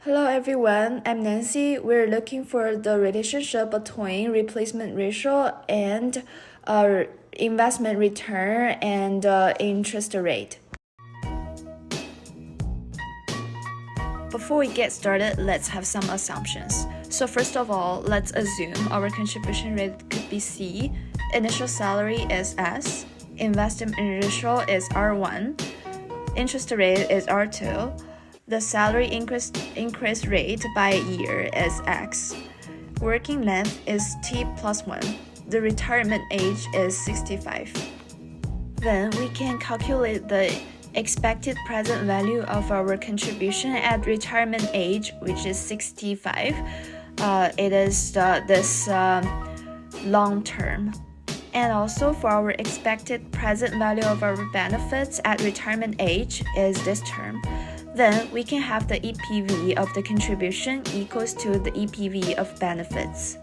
Hello everyone, I'm Nancy. We're looking for the relationship between replacement ratio and investment return and interest rate. Before we get started, let's have some assumptions. So first of all, let's assume our contribution rate could be C, initial salary is S, investment ratio is R1, interest rate is R2, the salary increase rate by year is X. Working length is T plus 1. The retirement age is 65. Then we can calculate the expected present value of our contribution at retirement age, which is 65. It is this long term. And also for our expected present value of our benefits at retirement age is this term. Then we can have the EPV of the contribution equals to the EPV of benefits.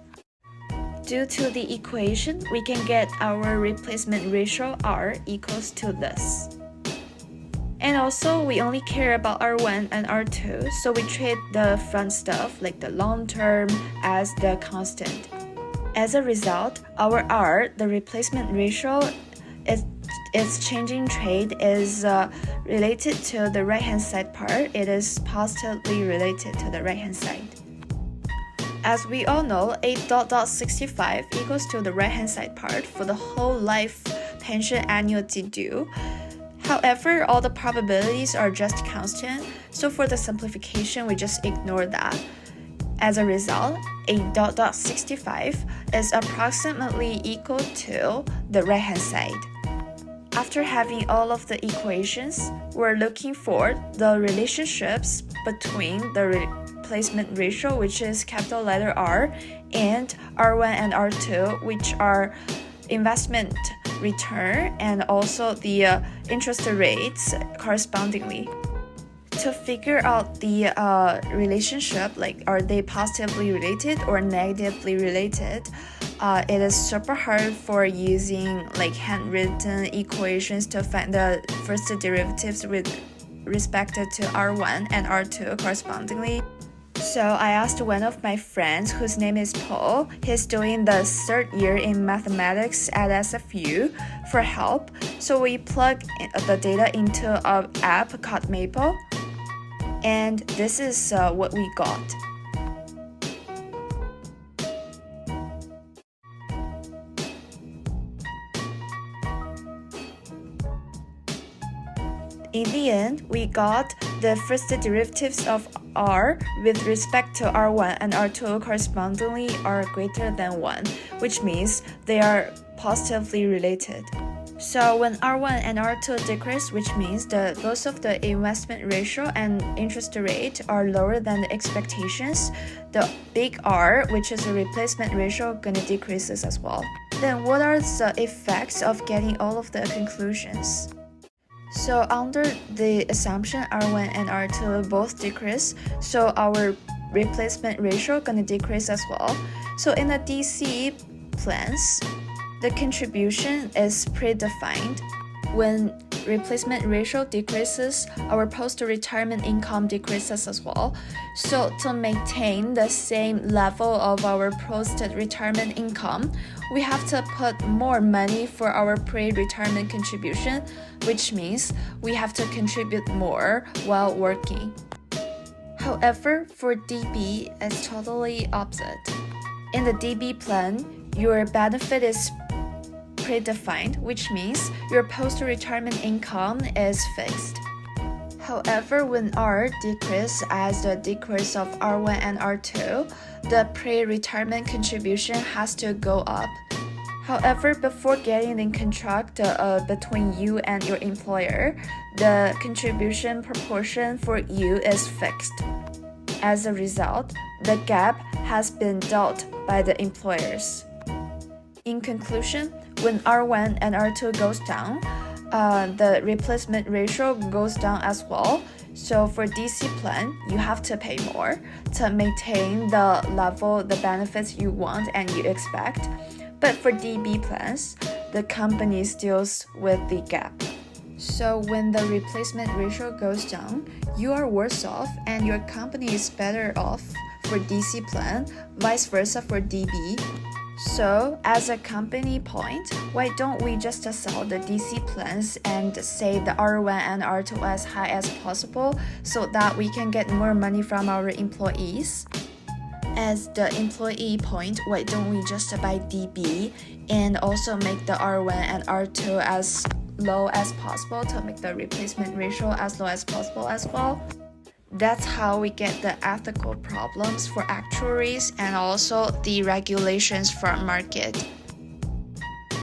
Due to the equation, we can get our replacement ratio R equals to this. And also, we only care about R1 and R2, so we treat the front stuff, like the long term, as the constant. As a result, our R, the replacement ratio, its changing trade is related to the right-hand side part. It is positively related to the right-hand side. As we all know, 8.65 equals to the right-hand side part for the whole life pension annuity due. However, all the probabilities are just constant, so for the simplification, we just ignore that. As a result, 8.65 is approximately equal to the right-hand side. After having all of the equations, we're looking for the relationships between the replacement ratio, which is capital letter R, and R1 and R2, which are investment return and also the interest rates correspondingly. To figure out the relationship, like are they positively related or negatively related, it is super hard for using like handwritten equations to find the first derivatives with respect to R1 and R2 correspondingly. So I asked one of my friends whose name is Paul. He's doing the third year in mathematics at SFU for help. So we plug the data into an app called Maple. And this is what we got. In the end, we got the first derivatives of R with respect to R1 and R2 correspondingly are greater than 1, which means they are positively related. So when R1 and R2 decrease, which means that both of the investment ratio and interest rate are lower than the expectations, the big R, which is a replacement ratio, gonna decreases as well. Then what are the effects of getting all of the conclusions? So under the assumption R1 and R2 both decrease, so our replacement ratio gonna decrease as well. So in the DC plans, the contribution is predefined. When replacement ratio decreases, our post-retirement income decreases as well. So to maintain the same level of our post-retirement income, we have to put more money for our pre-retirement contribution, which means we have to contribute more while working. However, for DB, it's totally opposite. In the DB plan, your benefit is predefined, which means your post-retirement income is fixed. However, when R decreases as the decrease of R1 and R2, the pre-retirement contribution has to go up. However, before getting in contract between you and your employer, the contribution proportion for you is fixed. As a result, the gap has been dealt by the employers. In conclusion, when R1 and R2 goes down, the replacement ratio goes down as well. So for DC plan, you have to pay more to maintain the level, the benefits you want and you expect. But for DB plans, the company deals with the gap. So when the replacement ratio goes down, you are worse off and your company is better off for DC plan, vice versa for DB. So as a company point, why don't we just sell the DC plans and say the R1 and R2 as high as possible so that we can get more money from our employees? As the employee point, why don't we just buy DB and also make the R1 and R2 as low as possible to make the replacement ratio as low as possible as well? That's how we get the ethical problems for actuaries and also the regulations for market.